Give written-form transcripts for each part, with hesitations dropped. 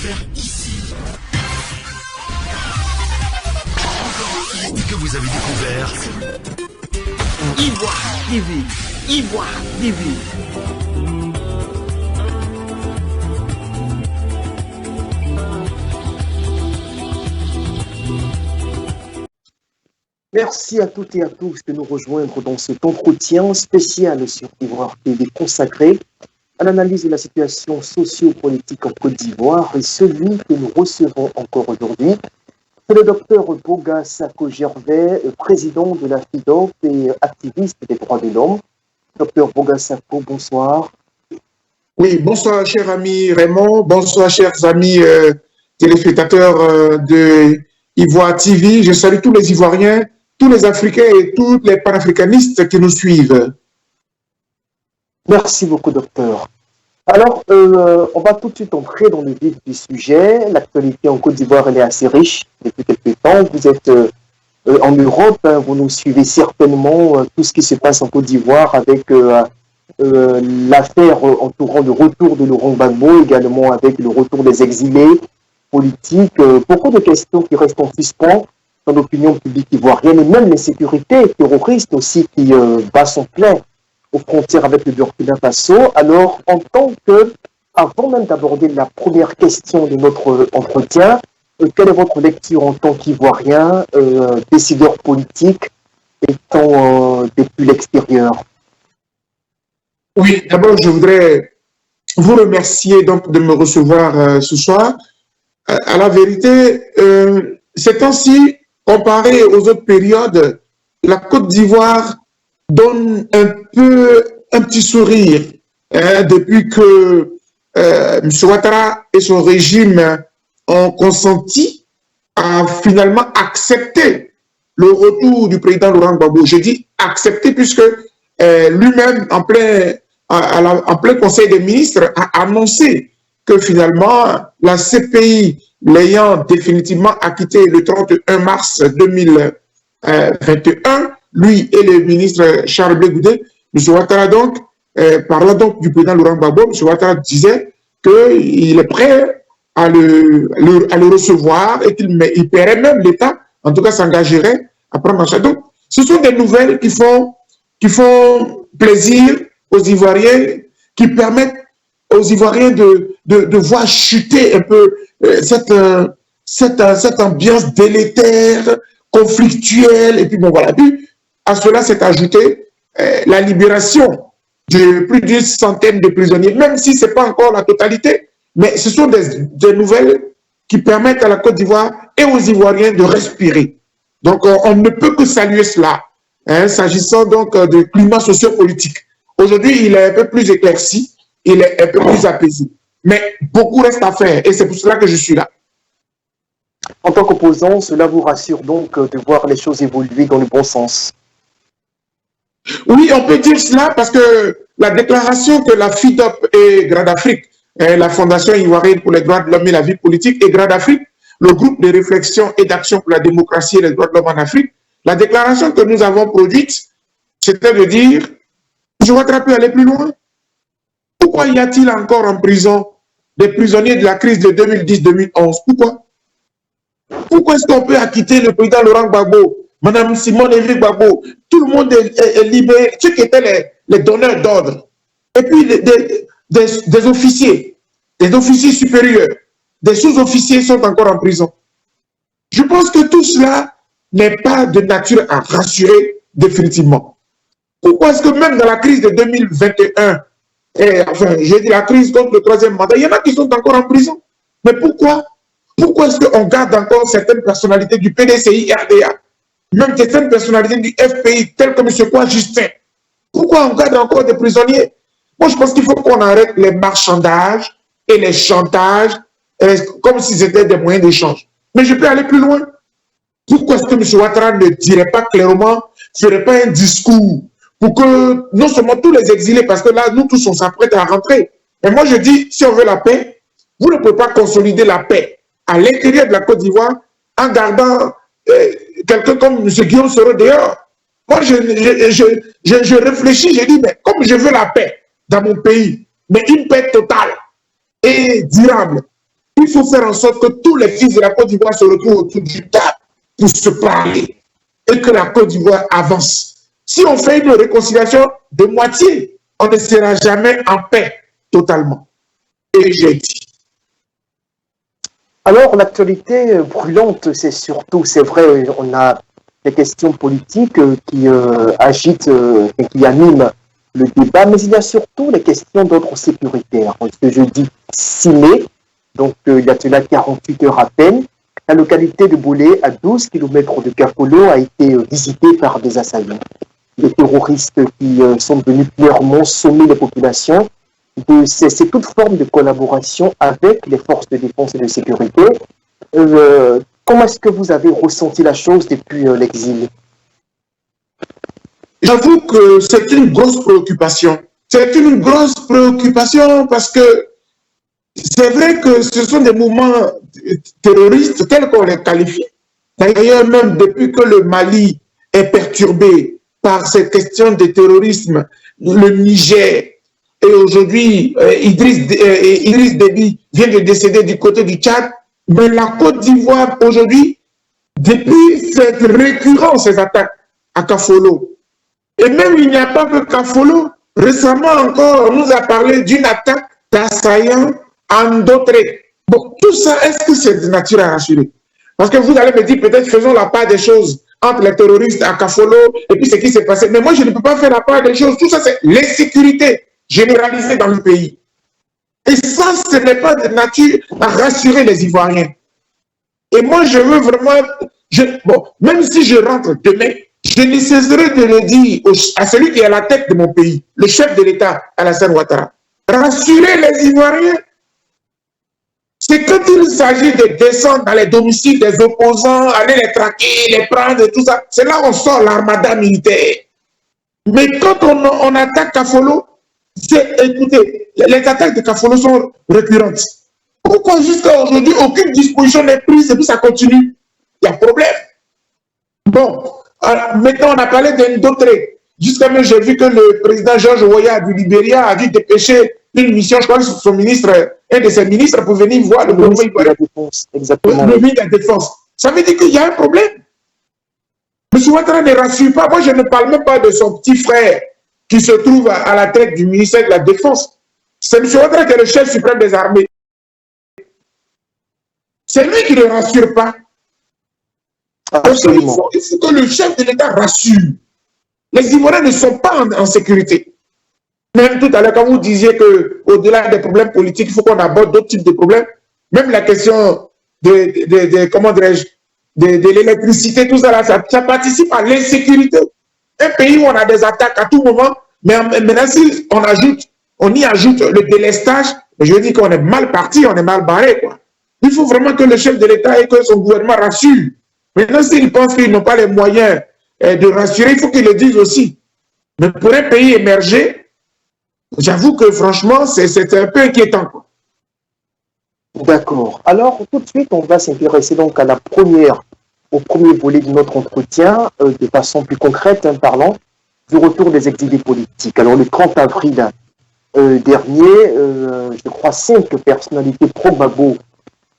faire ici. Que vous avez découvert Ivoire TV. Ivoire TV. Merci à toutes et à tous de nous rejoindre dans cet entretien spécial sur Ivoire TV consacré à l'analyse de la situation socio-politique en Côte d'Ivoire, et celui que nous recevons encore aujourd'hui, c'est le docteur Boga Sako Gervais, président de la FIDOP et activiste des droits de l'homme. Docteur Boga Sako, bonsoir. Oui, bonsoir cher ami Raymond, bonsoir chers amis téléspectateurs de Ivoire TV. Je salue tous les Ivoiriens, tous les Africains et tous les panafricanistes qui nous suivent. Merci beaucoup, docteur. Alors, on va tout de suite entrer dans le vif du sujet. L'actualité en Côte d'Ivoire, elle est assez riche depuis quelques temps. Vous êtes en Europe, hein, vous nous suivez certainement tout ce qui se passe en Côte d'Ivoire avec l'affaire entourant le retour de Laurent Gbagbo, également avec le retour des exilés politiques. Beaucoup de questions qui restent en suspens dans l'opinion publique ivoirienne, et même l'insécurité terroriste aussi qui bat son plein aux frontières avec le Burkina Faso. Alors, en tant que, avant même d'aborder la première question de notre entretien, quelle est votre lecture en tant qu'Ivoirien, décideur politique, étant depuis l'extérieur? Oui, d'abord, je voudrais vous remercier donc de me recevoir ce soir. À la vérité, ces temps-ci, comparé aux autres périodes, la Côte d'Ivoire donne un petit sourire depuis que M. Ouattara et son régime ont consenti à finalement accepter le retour du président Laurent Gbagbo. Je dis accepter puisque lui-même, en plein Conseil des ministres, a annoncé que finalement la CPI, l'ayant définitivement acquitté le 31 mars 2021, lui et le ministre Charles Blé Goudé, M. Ouattara donc, parlant donc du président Laurent Gbagbo, M. Ouattara disait qu'il est prêt à le recevoir et qu'il paierait même l'État, en tout cas s'engagerait à prendre en charge. Donc, ce sont des nouvelles qui font plaisir aux Ivoiriens, qui permettent aux Ivoiriens de voir chuter un peu cette ambiance délétère, conflictuelle, et puis bon voilà. Puis, à cela s'est ajouté la libération de plus d'une centaine de prisonniers, même si ce n'est pas encore la totalité, mais ce sont des nouvelles qui permettent à la Côte d'Ivoire et aux Ivoiriens de respirer. Donc, on ne peut que saluer cela, hein, s'agissant donc du climat socio-politique. Aujourd'hui, il est un peu plus éclairci, il est un peu plus apaisé. Mais beaucoup reste à faire, et c'est pour cela que je suis là. En tant qu'opposant, cela vous rassure donc de voir les choses évoluer dans le bon sens? Oui, on peut dire cela parce que la déclaration que la FIDOP et Grad Afrique, la Fondation ivoirienne pour les droits de l'homme et la vie politique, et Grad Afrique, le groupe de réflexion et d'action pour la démocratie et les droits de l'homme en Afrique, la déclaration que nous avons produite, c'était de dire, je voudrais aller plus loin. Pourquoi y a-t-il encore en prison des prisonniers de la crise de 2010-2011? Pourquoi est-ce qu'on peut acquitter le président Laurent Gbagbo, Mme Simone Evry Gbagbo, tout le monde est libéré, ceux qui étaient les donneurs d'ordre, et puis des officiers supérieurs, des sous-officiers sont encore en prison. Je pense que tout cela n'est pas de nature à rassurer définitivement. Pourquoi est-ce que même dans la crise de 2021, j'ai dit la crise contre le troisième mandat, il y en a qui sont encore en prison. Mais pourquoi? Pourquoi est-ce qu'on garde encore certaines personnalités du PDCI, RDA, même certaines personnalités du FPI, telles que M. Kwa Justin? Pourquoi on garde encore des prisonniers? Moi, je pense qu'il faut qu'on arrête les marchandages et les chantages, comme si c'était des moyens d'échange. Mais je peux aller plus loin. Pourquoi est-ce que M. Ouattara ne dirait pas clairement, ne ferait pas un discours pour que non seulement tous les exilés, parce que là, nous tous, on s'apprête à rentrer. Mais moi, je dis, si on veut la paix, vous ne pouvez pas consolider la paix à l'intérieur de la Côte d'Ivoire en gardant quelqu'un comme M. Guillaume Soro dehors. Moi, je réfléchis, je dis, mais comme je veux la paix dans mon pays, mais une paix totale et durable, il faut faire en sorte que tous les fils de la Côte d'Ivoire se retrouvent autour du table pour se parler et que la Côte d'Ivoire avance. Si on fait une réconciliation de moitié, on ne sera jamais en paix totalement. Et j'ai dit. Alors, l'actualité brûlante, c'est surtout, c'est vrai, on a des questions politiques qui agitent et qui animent le débat, mais il y a surtout les questions d'ordre sécuritaire. Ce jeudi 6 mai, donc il y a cela 48 heures à peine, la localité de Bolé, à 12 km de Kafolo, a été visitée par des assaillants. Les terroristes qui sont venus clairement sommer les populations de cesser toute forme de collaboration avec les forces de défense et de sécurité. Comment est-ce que vous avez ressenti la chose depuis l'exil? J'avoue que c'est une grosse préoccupation. C'est une grosse préoccupation parce que c'est vrai que ce sont des mouvements terroristes tels qu'on les qualifie. D'ailleurs, même depuis que le Mali est perturbé par ces questions de terrorisme, le Niger, et aujourd'hui, Idriss Déby vient de décéder du côté du Tchad, mais la Côte d'Ivoire, aujourd'hui, depuis cette récurrence, ces attaques à Kafolo, et même il n'y a pas que Kafolo, récemment encore, on nous a parlé d'une attaque d'assaillants en Dotré. Bon, tout ça, est-ce que c'est de nature à rassurer? Parce que vous allez me dire, peut-être faisons la part des choses entre les terroristes à Kafolo et puis ce qui s'est passé. Mais moi, je ne peux pas faire la part des choses. Tout ça, c'est l'insécurité généralisée dans le pays. Et ça, ce n'est pas de nature à rassurer les Ivoiriens. Et moi, je veux vraiment... bon, même si je rentre demain, je ne cesserai de le dire à celui qui est à la tête de mon pays, le chef de l'État, Alassane Ouattara. Rassurer les Ivoiriens. C'est quand il s'agit de descendre dans les domiciles des opposants, aller les traquer, les prendre et tout ça, c'est là où on sort l'armada militaire. Mais quand on attaque Kafolo, écoutez, les attaques de Kafolo sont récurrentes. Pourquoi jusqu'à aujourd'hui, aucune disposition n'est prise et puis ça continue? Il y a problème. Bon, maintenant on a parlé d'Indotré. Jusqu'à même, j'ai vu que le président George Weah du Libéria a dû dépêcher une mission, je crois que son ministre, un de ses ministres, pour venir voir le ministre de la Défense. Exactement. Le ministre de la Défense. Ça veut dire qu'il y a un problème. M. Ouattara ne rassure pas. Moi, je ne parle même pas de son petit frère qui se trouve à la tête du ministère de la Défense. C'est M. Ouattara qui est le chef suprême des armées. C'est lui qui ne rassure pas. Absolument. Il faut que le chef de l'État rassure. Les Ivoiriens ne sont pas en sécurité. Même tout à l'heure, quand vous disiez qu'au-delà des problèmes politiques, il faut qu'on aborde d'autres types de problèmes, même la question comment dirais-je, de l'électricité, tout ça, là, ça participe à l'insécurité. Un pays où on a des attaques à tout moment, mais maintenant, si on y ajoute le délestage, je veux dire qu'on est mal parti, on est mal barré, quoi. Il faut vraiment que le chef de l'État et que son gouvernement rassure. Maintenant, s'ils pensent qu'ils n'ont pas les moyens de rassurer, il faut qu'ils le disent aussi. Mais pour un pays émergé, j'avoue que franchement, c'est un peu inquiétant. D'accord. Alors, tout de suite, on va s'intéresser donc au premier volet de notre entretien, de façon plus concrète, parlant du retour des exilés politiques. Alors, le 30 avril dernier, je crois 5 personnalités pro-Gbagbo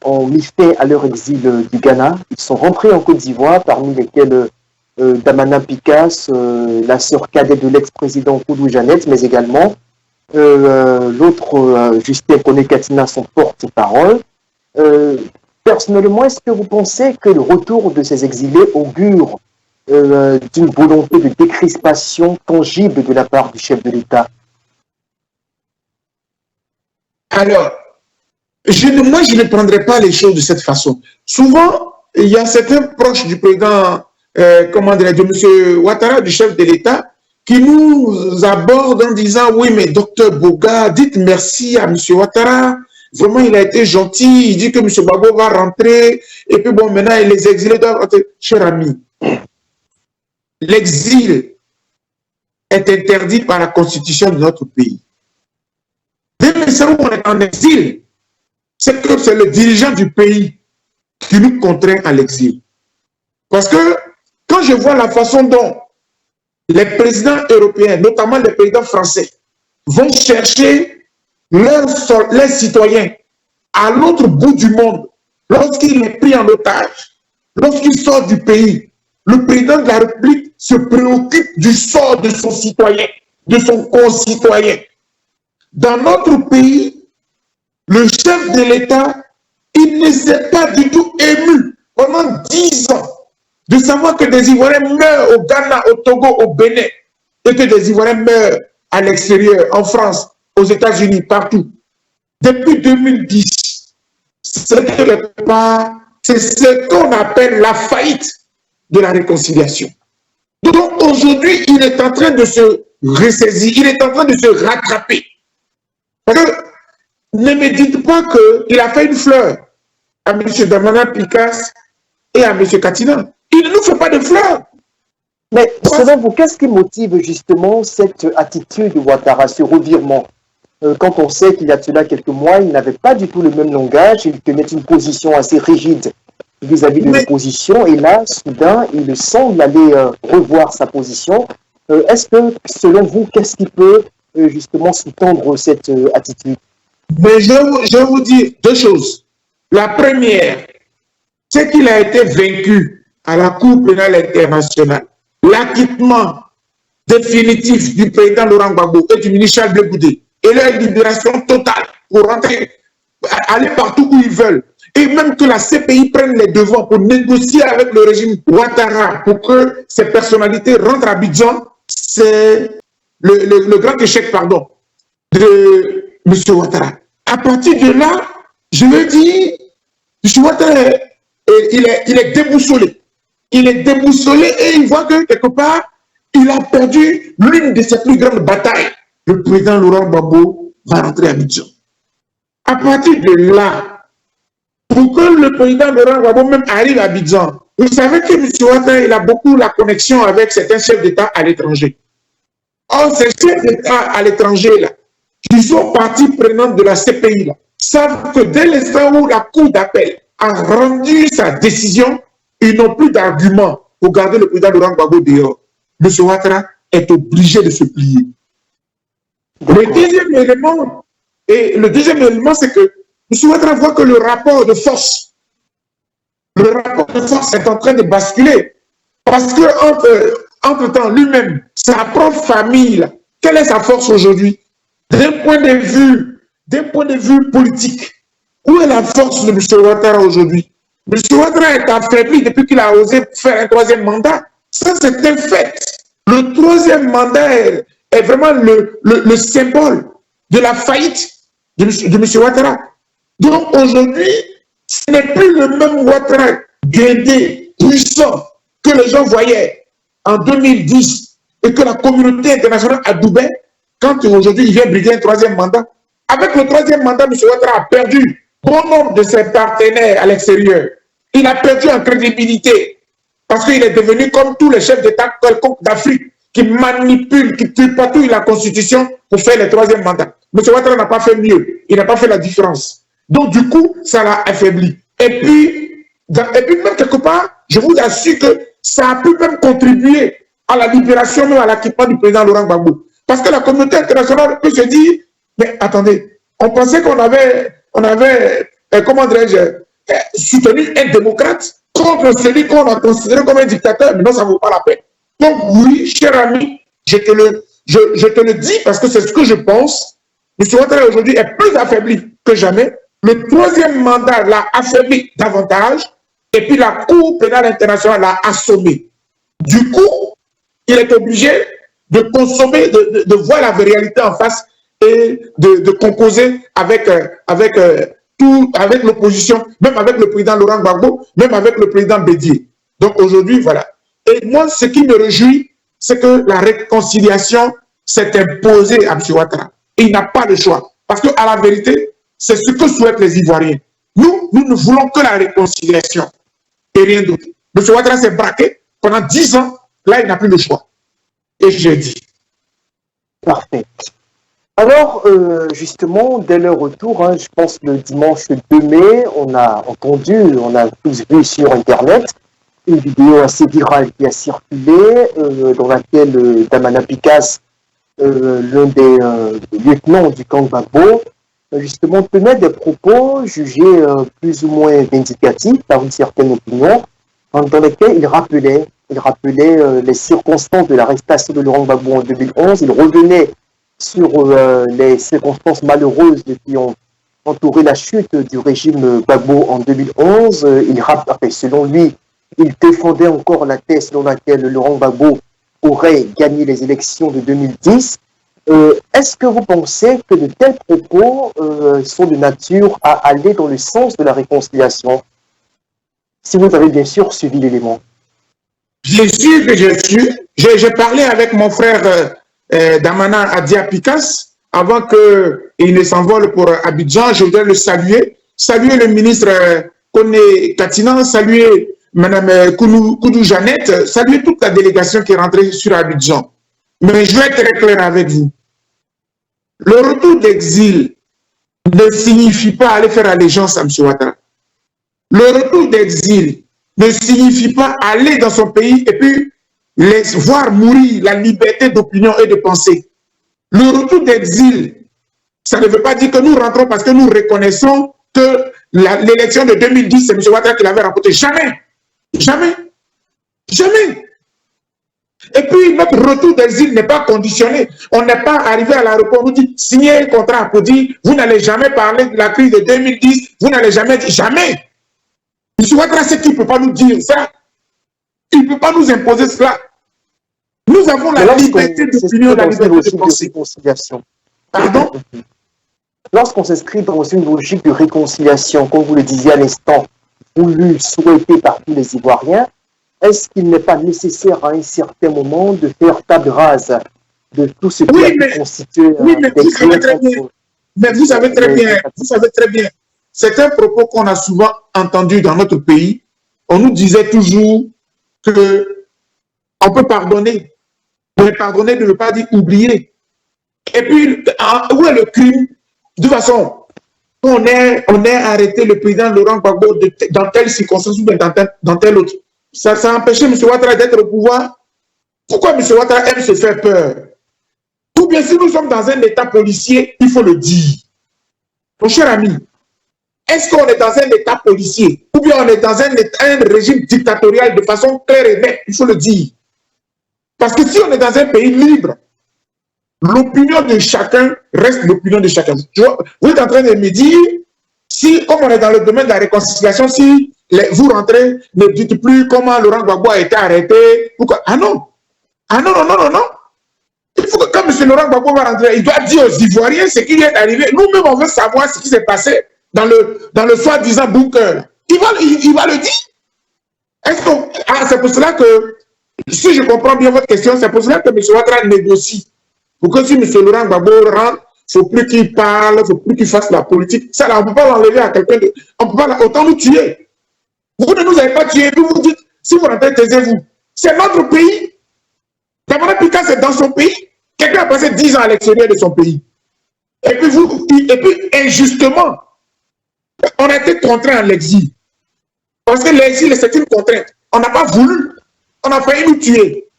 ont mis fin à leur exil du Ghana. Ils sont rentrés en Côte d'Ivoire, parmi lesquels Damana Picasse, la sœur cadette de l'ex-président Koudou Jeannette, mais également l'autre, Justin Koné-Katina, son porte-parole. Personnellement, est-ce que vous pensez que le retour de ces exilés augure d'une volonté de décrispation tangible de la part du chef de l'État? Alors, moi, je ne prendrai pas les choses de cette façon. Souvent, il y a certains proches du président, de M. Ouattara, du chef de l'État, qui nous aborde en disant « Oui, mais docteur Boga, dites merci à M. Ouattara. Vraiment, il a été gentil. Il dit que M. Gbagbo va rentrer. Et puis bon, maintenant, les exilés doivent rentrer. » Cher ami, l'exil est interdit par la constitution de notre pays. Dès l'instant où on est en exil, c'est que c'est le dirigeant du pays qui nous contraint à l'exil. Parce que quand je vois la façon dont les présidents européens, notamment les présidents français, vont chercher leurs citoyens à l'autre bout du monde, lorsqu'il est pris en otage, lorsqu'il sort du pays, le président de la République se préoccupe du sort de son citoyen, de son concitoyen. Dans notre pays, le chef de l'État, il ne s'est pas du tout ému pendant 10 ans de savoir que des Ivoiriens meurent au Ghana, au Togo, au Bénin, et que des Ivoiriens meurent à l'extérieur, en France, aux États-Unis, partout. Depuis 2010, c'est ce qu'on appelle la faillite de la réconciliation. Donc aujourd'hui, il est en train de se ressaisir, il est en train de se rattraper. Parce que ne me dites pas qu'il a fait une fleur à M. Damana Picasse et à M. Katina. Il ne nous fait pas de fleurs. Mais selon vous, qu'est-ce qui motive justement cette attitude de Ouattara, ce revirement? Quand on sait qu'il y a cela quelques mois, il n'avait pas du tout le même langage, il tenait une position assez rigide vis-à-vis de l'opposition, et là, soudain, il semble aller revoir sa position. Est-ce que, selon vous, qu'est-ce qui peut justement sous-tendre cette attitude? Mais je vais vous dire deux choses. La première, c'est qu'il a été vaincu à la Cour pénale internationale. L'acquittement définitif du président Laurent Gbagbo et du ministre Charles Blé Goudé et leur libération totale pour rentrer, aller partout où ils veulent. Et même que la CPI prenne les devants pour négocier avec le régime Ouattara pour que ces personnalités rentrent à Abidjan, c'est le grand échec, pardon, de M. Ouattara. À partir de là, je veux dire, M. Ouattara, il est déboussolé. Il est déboussolé et il voit que quelque part, il a perdu l'une de ses plus grandes batailles. Le président Laurent Gbagbo va rentrer à Abidjan. À partir de là, pour que le président Laurent Gbagbo même arrive à Abidjan, vous savez que M. Ouattara, il a beaucoup la connexion avec certains chefs d'État à l'étranger. Or, ces chefs d'État à l'étranger, là, qui sont partie prenante de la CPI, là, savent que dès l'instant où la Cour d'appel a rendu sa décision, ils n'ont plus d'argument pour garder le président Laurent Gbagbo dehors. M. Ouattara est obligé de se plier. Le deuxième élément, c'est que M. Ouattara voit que le rapport de force est en train de basculer. Parce que entre-temps, lui-même, sa propre famille, là, quelle est sa force aujourd'hui? D'un point de vue politique, où est la force de M. Ouattara aujourd'hui? M. Ouattara est affaibli depuis qu'il a osé faire un troisième mandat. Ça, c'est un fait. Le troisième mandat est vraiment le symbole de la faillite de M. Ouattara. Donc aujourd'hui, ce n'est plus le même Ouattara guindé, puissant, que les gens voyaient en 2010 et que la communauté internationale adoubait quand aujourd'hui il vient briguer un troisième mandat. Avec le troisième mandat, M. Ouattara a perdu bon nombre de ses partenaires à l'extérieur. Il a perdu en crédibilité parce qu'il est devenu comme tous les chefs d'État quelconques d'Afrique qui manipulent, qui tripatouillent la Constitution pour faire le troisième mandat. M. Ouattara n'a pas fait mieux, il n'a pas fait la différence. Donc du coup, ça l'a affaibli. Et puis même quelque part, je vous assure que ça a pu même contribuer à la libération, même à l'acquittement du président Laurent Gbagbo. Parce que la communauté internationale peut se dire, mais attendez, on pensait qu'on avait comment dirais-je, soutenu un démocrate contre celui qu'on a considéré comme un dictateur, mais non, ça ne vaut pas la peine. Donc oui, cher ami, je te le dis parce que c'est ce que je pense. M. Ouattara aujourd'hui est plus affaibli que jamais. Le troisième mandat l'a affaibli davantage et puis la Cour pénale internationale l'a assommé. Du coup, il est obligé de consommer, de voir la réalité en face et de composer avec l'opposition, même avec le président Laurent Gbagbo, même avec le président Bédié. Donc aujourd'hui, voilà. Et moi, ce qui me réjouit, c'est que la réconciliation s'est imposée à M. Ouattara. Et il n'a pas le choix. Parce qu'à la vérité, c'est ce que souhaitent les Ivoiriens. Nous ne voulons que la réconciliation et rien d'autre. M. Ouattara s'est braqué pendant 10 ans. Là, il n'a plus le choix. Et j'ai dit. Parfait. Alors, justement, dès leur retour, je pense le dimanche 2 mai, on a tous vu sur Internet une vidéo assez virale qui a circulé, dans laquelle Damana Picasse, l'un des lieutenants du camp Gbagbo, justement, tenait des propos jugés plus ou moins vindicatifs par une certaine opinion, dans lesquels il rappelait les circonstances de l'arrestation de Laurent Gbagbo en 2011. Il revenait sur les circonstances malheureuses qui ont entouré la chute du régime Gbagbo en 2011. Selon lui, il défendait encore la thèse selon laquelle Laurent Gbagbo aurait gagné les élections de 2010. Est-ce que vous pensez que de tels propos sont de nature à aller dans le sens de la réconciliation? Si vous avez bien sûr suivi l'élément. Bien sûr que j'ai su. J'ai parlé avec mon frère Damana Adia Picas avant qu'il ne s'envole pour Abidjan. Je voudrais le saluer. Saluer le ministre Kone Katina, saluer Mme Koudou Jeannette, saluer toute la délégation qui est rentrée sur Abidjan. Mais je vais être très clair avec vous. Le retour d'exil ne signifie pas aller faire allégeance à M. Ouattara. Le retour d'exil ne signifie pas aller dans son pays et puis voir mourir la liberté d'opinion et de pensée. Le retour d'exil, ça ne veut pas dire que nous rentrons parce que nous reconnaissons que l'élection de 2010, c'est M. Ouattara qui l'avait remportée. Jamais. Jamais. Jamais. Et puis, notre retour d'exil n'est pas conditionné. On n'est pas arrivé à l'aéroport, on nous dit, signez un contrat pour dire, vous n'allez jamais parler de la crise de 2010, vous n'allez jamais dire, jamais. M. Ouattara sait qu'il ne peut pas nous dire ça. Il ne peut pas nous imposer cela. Nous avons la liberté d'opinion, la liberté de pensée. Pardon? Lorsqu'on s'inscrit dans une logique de réconciliation, comme vous le disiez à l'instant, voulu, souhaité par tous les Ivoiriens, est-ce qu'il n'est pas nécessaire à un certain moment de faire table rase de tout ce qui a constitué mais vous savez très bien, c'est un propos qu'on a souvent entendu dans notre pays. On nous disait toujours qu'on peut pardonner, mais pardonner ne veut pas dire oublier. Et puis, où est le crime? De toute façon, on est arrêté le président Laurent Gbagbo dans telle circonstance ou dans telle autre. Ça a empêché M. Ouattara d'être au pouvoir. Pourquoi M. Ouattara aime se faire peur? Ou bien si nous sommes dans un état policier, il faut le dire. Mon cher ami, est-ce qu'on est dans un état policier ou bien on est dans un régime dictatorial de façon claire et nette? Il faut le dire. Parce que si on est dans un pays libre, l'opinion de chacun reste l'opinion de chacun. Vous êtes en train de me dire, si, comme on est dans le domaine de la réconciliation, si vous rentrez, ne dites plus comment Laurent Gbagbo a été arrêté. Pourquoi? Ah non. Ah non, non, non, non, non. Il faut que quand M. Laurent Gbagbo va rentrer, il doit dire aux Ivoiriens ce qui est arrivé. Nous-mêmes, on veut savoir ce qui s'est passé dans le soi-disant bunker. Il va le dire. C'est pour cela que, si je comprends bien votre question, c'est pour cela que M. Ouattara négocie. Pour que si M. Laurent Gbagbo rentre, il ne faut plus qu'il parle, il ne faut plus qu'il fasse la politique. Ça, là, on ne peut pas l'enlever à quelqu'un. On ne peut pas, autant nous tuer. Vous ne nous avez pas tués, puis vous dites, si vous rentrez, taisez-vous. C'est notre pays. Damana Picas, c'est dans son pays. Quelqu'un a passé 10 ans à l'extérieur de son pays. Et puis, injustement, on a été contraint à l'exil. Parce que l'exil, c'est une contrainte. On n'a pas voulu. On a failli nous tuer.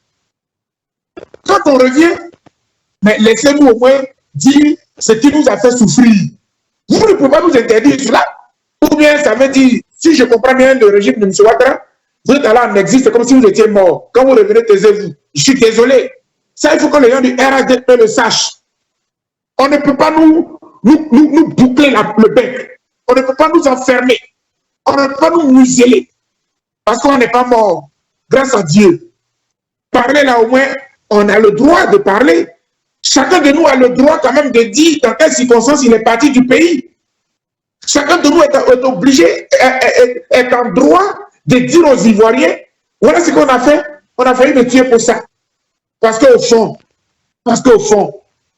Quand on revient, mais laissez-nous au moins dire ce qui nous a fait souffrir. Vous ne pouvez pas nous interdire cela. Ou bien ça veut dire, si je comprends bien le régime de M. Ouattara, vous êtes allé en exil, c'est comme si vous étiez mort. Quand vous revenez, taisez-vous. Je suis désolé. Ça, il faut que les gens du RHDP le sachent. On ne peut pas nous boucler le bec. On ne peut pas nous enfermer. On ne peut pas nous museler. Parce qu'on n'est pas mort. Grâce à Dieu. Parler là au moins, on a le droit de parler. Chacun de nous a le droit quand même de dire dans quelles circonstances il est parti du pays. Chacun de nous est obligé, est en droit de dire aux Ivoiriens, voilà ce qu'on a fait, on a failli le tuer pour ça. Parce qu'au fond,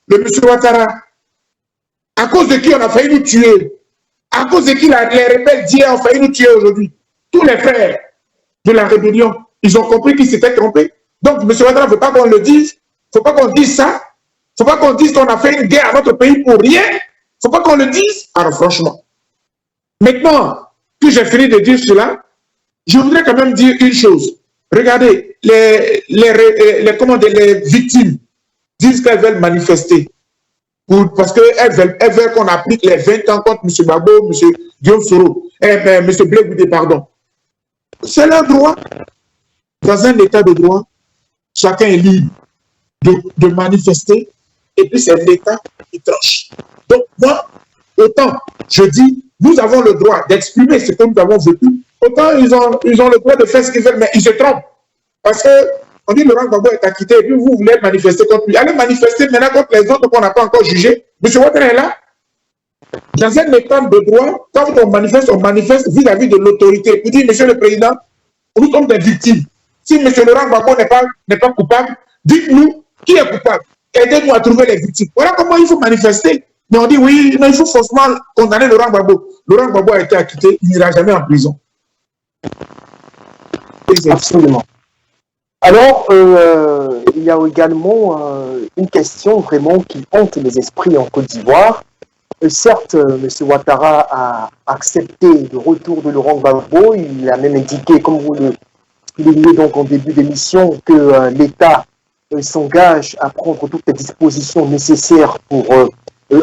le M. Ouattara, à cause de qui on a failli nous tuer, à cause de qui les rebelles d'hier ont failli nous tuer aujourd'hui, tous les frères de la rébellion, ils ont compris qu'ils s'étaient trompés. Donc M. Ouattara ne veut pas qu'on le dise, il ne faut pas qu'on dise ça, il ne faut pas qu'on dise qu'on a fait une guerre à notre pays pour rien, il ne faut pas qu'on le dise. Alors franchement, maintenant que j'ai fini de dire cela, je voudrais quand même dire une chose. Regardez, les victimes disent qu'elles veulent manifester. parce qu'elles veulent qu'on applique les 20 ans contre M. Gbagbo, M. Guillaume Soro, M. Blé Goudé, pardon. C'est leur droit. Dans un état de droit, chacun est libre de manifester, et puis c'est l'État qui tranche. Donc moi, autant je dis, nous avons le droit d'exprimer ce que nous avons vécu, autant ils ont le droit de faire ce qu'ils veulent, mais ils se trompent. Parce que on dit Laurent Gbagbo est acquitté, et puis vous voulez manifester contre lui. Allez manifester maintenant contre les autres qu'on n'a pas encore jugés. M. Ouattara est là. Dans un état de droit, quand on manifeste vis-à-vis de l'autorité. Vous dites, Monsieur le Président, nous sommes des victimes. Si M. Laurent Gbagbo n'est pas coupable, dites-nous qui est coupable. Aidez-nous à trouver les victimes. Voilà comment il faut manifester. Mais on dit oui, non, il faut forcément condamner Laurent Gbagbo. Laurent Gbagbo a été acquitté, il n'ira jamais en prison. Absolument. Alors, il y a également une question vraiment qui hante les esprits en Côte d'Ivoire. Certes, M. Ouattara a accepté le retour de Laurent Gbagbo. Il a même indiqué, comme vous le soulignez donc en début d'émission, que l'État s'engage à prendre toutes les dispositions nécessaires pour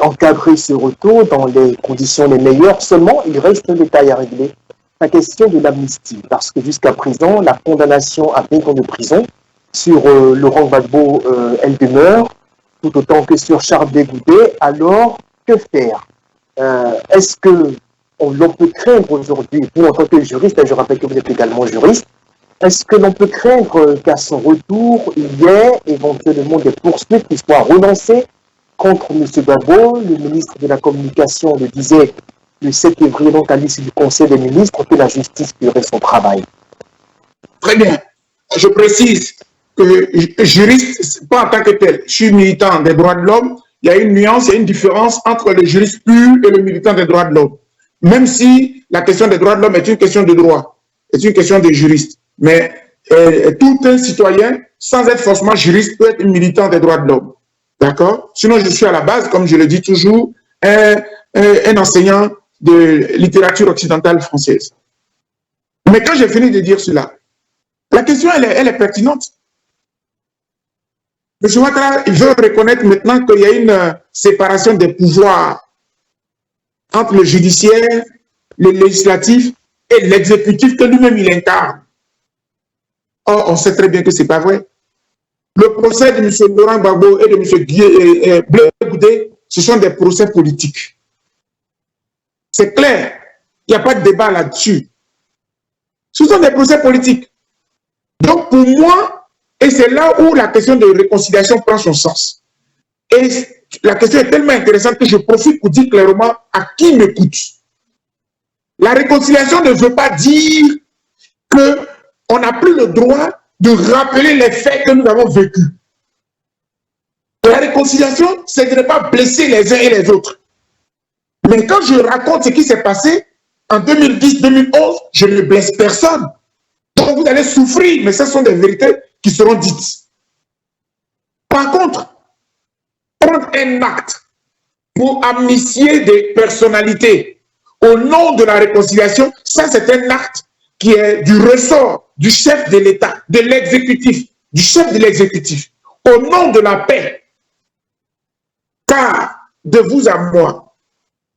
encadrer ce retour dans les conditions les meilleures. Seulement, il reste un détail à régler. La question de l'amnistie, parce que jusqu'à présent, la condamnation à 20 ans de prison sur Laurent Gbagbo, elle demeure, tout autant que sur Charles Blé Goudé. Alors, que faire? Est-ce que l'on peut craindre aujourd'hui, vous en tant que juriste, et je rappelle que vous êtes également juriste, est-ce que l'on peut craindre qu'à son retour, il y ait éventuellement des poursuites qui soient relancées contre M. Gbagbo? Le ministre de la Communication le disait le 7 février, donc à l'issue du Conseil des ministres, que la justice ferait son travail. Très bien. Je précise que juriste, pas en tant que tel, je suis militant des droits de l'homme. Il y a une nuance, il y a une différence entre le juriste pur et le militant des droits de l'homme. Même si la question des droits de l'homme est une question de droit, est une question de juriste. Mais tout un citoyen, sans être forcément juriste, peut être militant des droits de l'homme. D'accord? Sinon, je suis à la base, comme je le dis toujours, un enseignant de littérature occidentale française. Mais quand j'ai fini de dire cela, la question, elle est pertinente. M. Ouattara, il veut reconnaître maintenant qu'il y a une séparation des pouvoirs entre le judiciaire, le législatif et l'exécutif que lui-même il incarne. Or, on sait très bien que ce n'est pas vrai. Le procès de M. Laurent Gbagbo et de M. Blé Goudé, ce sont des procès politiques. C'est clair, il n'y a pas de débat là-dessus. Ce sont des procès politiques. Donc pour moi, et c'est là où la question de réconciliation prend son sens. Et la question est tellement intéressante que je profite pour dire clairement à qui m'écoute. La réconciliation ne veut pas dire qu'on n'a plus le droit de rappeler les faits que nous avons vécus. La réconciliation, c'est de ne pas blesser les uns et les autres. Mais quand je raconte ce qui s'est passé en 2010-2011, je ne blesse personne. Donc vous allez souffrir, mais ce sont des vérités qui seront dites. Par contre, prendre un acte pour amnistier des personnalités au nom de la réconciliation, ça c'est un acte qui est du ressort du chef de l'État, de l'exécutif, du chef de l'exécutif, au nom de la paix. Car de vous à moi,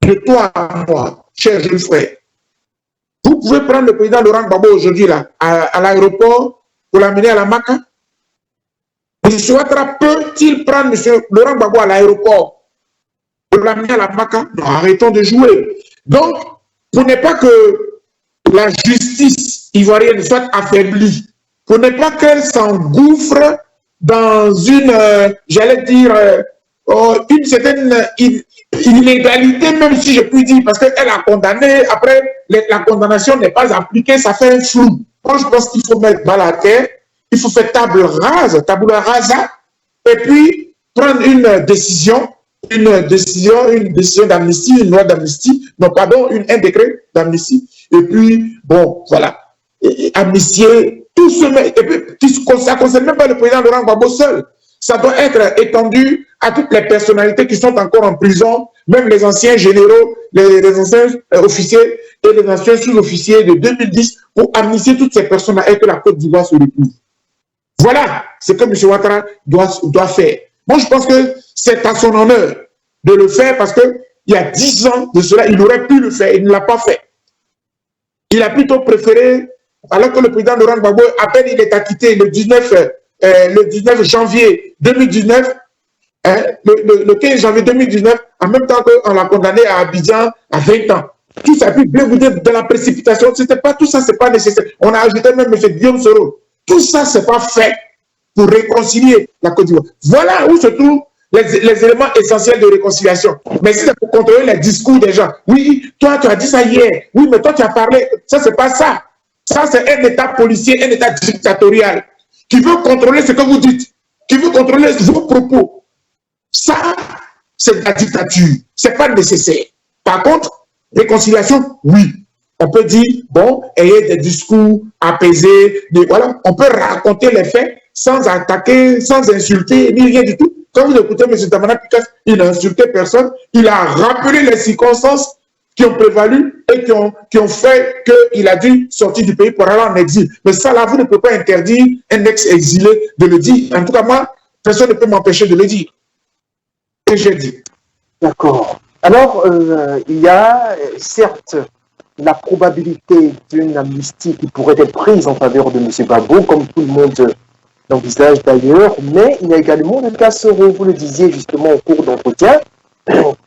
de toi à moi, cher jeune frère, vous pouvez prendre le président Laurent Gbagbo aujourd'hui là, à l'aéroport pour l'amener à la Maca. M. Ouattara peut-il prendre M. Laurent Gbagbo à l'aéroport pour l'amener à la Maca? Non, arrêtons de jouer. Donc, pour ne pas que la justice ivoirienne soit affaiblie, pour ne pas qu'elle s'engouffre dans une, j'allais dire, une certaine illégalité, même si je puis dire, parce qu'elle a condamné, après, la condamnation n'est pas appliquée, ça fait un flou. Moi, je pense qu'il faut mettre balle à terre, il faut faire tabula rasa, et puis prendre une décision d'amnistie, une loi d'amnistie, non, pardon, un décret d'amnistie, et puis, bon, voilà, amnistier tout ce, et puis, ça ne concerne même pas le président Laurent Gbagbo seul, ça doit être étendu à toutes les personnalités qui sont encore en prison, même les anciens généraux, les anciens officiers et les anciens sous-officiers de 2010, pour amnistier toutes ces personnes-là et que la Côte d'Ivoire se retrouve. Voilà ce que M. Ouattara doit faire. Moi, je pense que c'est à son honneur de le faire parce qu'il y a 10 ans de cela, il aurait pu le faire, il ne l'a pas fait. Il a plutôt préféré, alors que le président Laurent Gbagbo, à peine il est acquitté le 19 janvier 2019, hein, le 15 janvier 2019, en même temps qu'on l'a condamné à Abidjan à 20 ans. Tout ça, puis bien vous dire, de la précipitation, c'était pas tout ça, c'est pas nécessaire. On a ajouté même M. Guillaume Soro. Tout ça, c'est pas fait pour réconcilier la Côte d'Ivoire. Voilà où se trouvent les éléments essentiels de réconciliation. Mais si c'est pour contrôler les discours des gens, oui, toi tu as dit ça hier, oui, mais toi tu as parlé, ça c'est pas ça. Ça c'est un État policier, un État dictatorial qui veut contrôler ce que vous dites, qui veut contrôler vos propos. Ça, c'est de la dictature. C'est pas nécessaire. Par contre, réconciliation, oui. On peut dire, bon, ayez des discours apaisés, voilà, on peut raconter les faits sans attaquer, sans insulter, ni rien du tout. Quand vous écoutez M. Damana Pikas, il n'a insulté personne, il a rappelé les circonstances qui ont prévalu et qui ont fait qu'il a dû sortir du pays pour aller en exil. Mais ça, là, vous ne pouvez pas interdire un ex-exilé de le dire. En tout cas, moi, personne ne peut m'empêcher de le dire. Et j'ai dit. D'accord. Alors, il y a certes la probabilité d'une amnistie qui pourrait être prise en faveur de M. Gbagbo, comme tout le monde l'envisage d'ailleurs, mais il y a également le cas Soro, vous le disiez justement au cours d'entretien,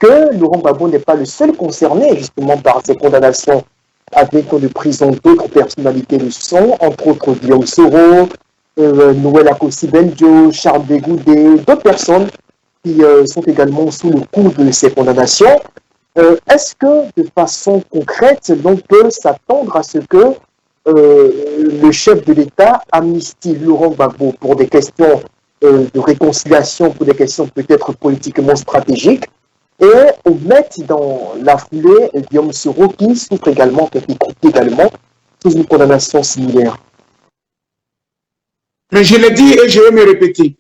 que Laurent Gbagbo n'est pas le seul concerné justement par ces condamnations à 20 ans de prison. D'autres personnalités le sont, entre autres Guillaume Soro, Noël Akossi-Benjo, Charles Bégoudé, d'autres personnes qui sont également sous le coup de ces condamnations. Est-ce que, de façon concrète, l'on peut s'attendre à ce que le chef de l'État amnistie Laurent Gbagbo pour des questions de réconciliation, pour des questions peut-être politiquement stratégiques, et on mette dans la foulée Guillaume Soro qui souffre également, qui critique également, sous une condamnation similaire? Mais je l'ai dit et je vais me répéter.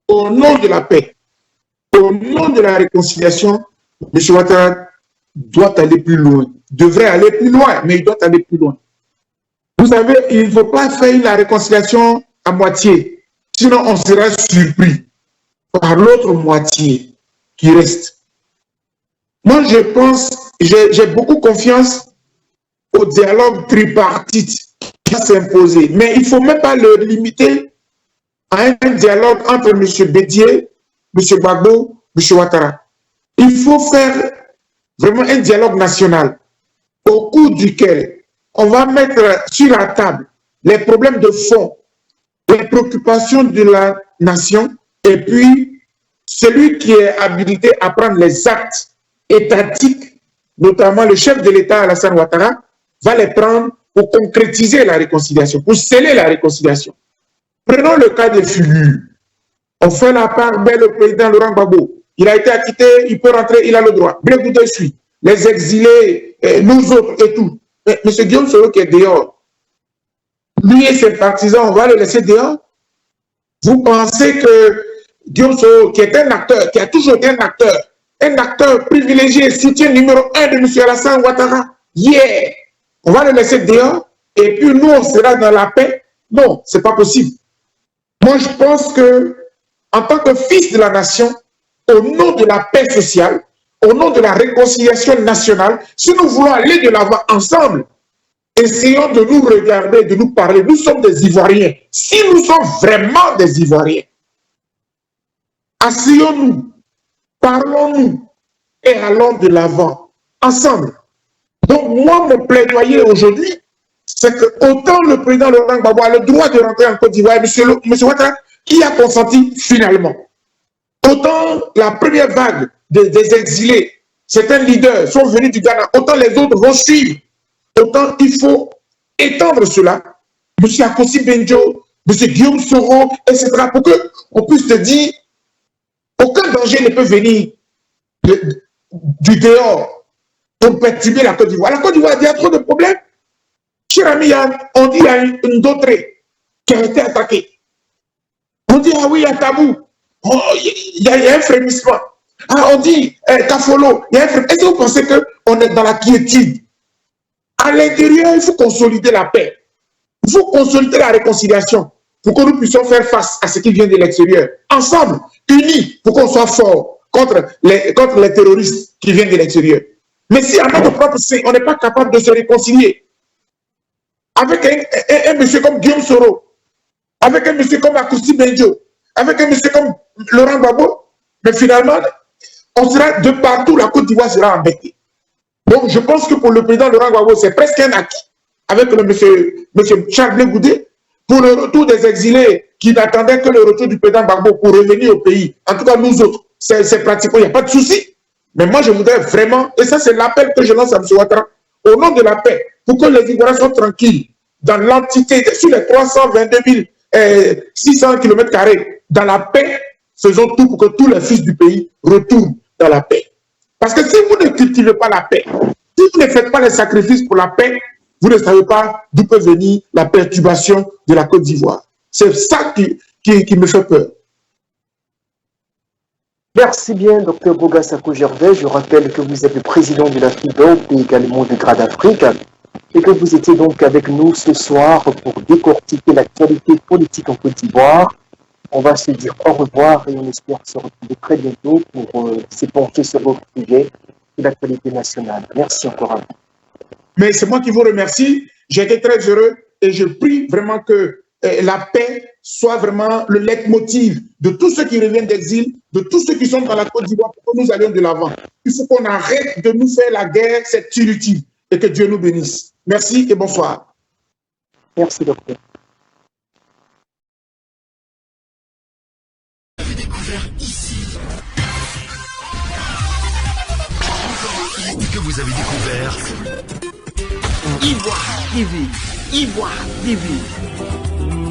Au nom de la paix, au nom de la réconciliation, M. Ouattara doit aller plus loin, devrait aller plus loin, mais il doit aller plus loin. Vous savez, il ne faut pas faire la réconciliation à moitié, sinon on sera surpris par l'autre moitié qui reste. Moi, je pense, j'ai beaucoup confiance au dialogue tripartite qui va s'imposer, mais il ne faut même pas le limiter à un dialogue entre M. Bédié, M. Gbagbo, M. Ouattara. Il faut faire vraiment un dialogue national au cours duquel on va mettre sur la table les problèmes de fond, les préoccupations de la nation, et puis celui qui est habilité à prendre les actes étatiques, notamment le chef de l'État, Alassane Ouattara, va les prendre pour concrétiser la réconciliation, pour sceller la réconciliation. Prenons le cas de figure. On fait la part, mais le président Laurent Gbagbo, il a été acquitté, il peut rentrer, il a le droit. Bégoudé suit. Les exilés, nous autres et tout. Mais M. Guillaume Soro qui est dehors, lui et ses partisans, on va le laisser dehors? Vous pensez que Guillaume Soro, qui est un acteur, qui a toujours été un acteur privilégié, soutien numéro 1 de M. Alassane Ouattara, yeah, on va le laisser dehors et puis nous, on sera dans la paix? Non, ce n'est pas possible. Moi, je pense que, en tant que fils de la nation, au nom de la paix sociale, au nom de la réconciliation nationale, si nous voulons aller de l'avant ensemble, essayons de nous regarder, de nous parler. Nous sommes des Ivoiriens. Si nous sommes vraiment des Ivoiriens, asseyons-nous, parlons-nous et allons de l'avant ensemble. Donc moi, mon plaidoyer aujourd'hui, c'est que autant le président Laurent Gbagbo a le droit de rentrer en Côte d'Ivoire, M. Ouattara, qui a consenti finalement. Autant la première vague des exilés, certains leaders sont venus du Ghana, autant les autres vont suivre. Autant il faut étendre cela. M. Akossi-Benjo, M. Guillaume Soro, etc. pour qu'on puisse te dire aucun danger ne peut venir du dehors pour perturber la Côte d'Ivoire. La Côte d'Ivoire, il y a trop de problèmes. Cher ami, on dit qu'il y a une dautrée qui a été attaquée. On dit, ah oui, il y a tabou. Oh, il y a un frémissement. Ah, on dit, Kafolo, il y a un frémissement. Est-ce que vous pensez qu'on est dans la quiétude? À l'intérieur, il faut consolider la paix. Il faut consolider la réconciliation pour que nous puissions faire face à ce qui vient de l'extérieur. Ensemble, unis, pour qu'on soit forts. contre les terroristes qui viennent de l'extérieur. Mais si à notre propre sein, on n'est pas capable de se réconcilier avec un monsieur comme Guillaume Soro, avec un monsieur comme Akousi Benjo, avec un monsieur comme Laurent Gbagbo, mais finalement, on sera de partout, la Côte d'Ivoire sera embêtée. Donc, je pense que pour le président Laurent Gbagbo, c'est presque un acquis avec le monsieur Charles Blé Goudé pour le retour des exilés qui n'attendaient que le retour du président Gbagbo pour revenir au pays. En tout cas, nous autres, c'est pratiquement, il n'y a pas de souci. Mais moi, je voudrais vraiment, et ça, c'est l'appel que je lance à M. Ouattara, au nom de la paix, pour que les Ivoiriens soient tranquilles dans l'entité, sur les 322 600 km², dans la paix, faisons tout pour que tous les fils du pays retournent dans la paix. Parce que si vous ne cultivez pas la paix, si vous ne faites pas les sacrifices pour la paix, vous ne savez pas d'où peut venir la perturbation de la Côte d'Ivoire. C'est ça qui me fait peur. Merci bien, Dr Boga Sako-Gervais. Je rappelle que vous êtes le président de la FIDOP et également du GRAD Afrique et que vous étiez donc avec nous ce soir pour décortiquer l'actualité politique en Côte d'Ivoire. On va se dire au revoir et on espère se retrouver très bientôt pour s'épancher sur votre sujet de l'actualité nationale. Merci encore à vous. Mais c'est moi qui vous remercie. J'ai été très heureux et je prie vraiment que la paix soit vraiment le leitmotiv de tous ceux qui reviennent d'exil, de tous ceux qui sont dans la Côte d'Ivoire pour que nous allions de l'avant. Il faut qu'on arrête de nous faire la guerre, c'est inutile. Et que Dieu nous bénisse. Merci et bonsoir. Merci, docteur. Que vous avez découvert Ivoire TV. Ivoire TV.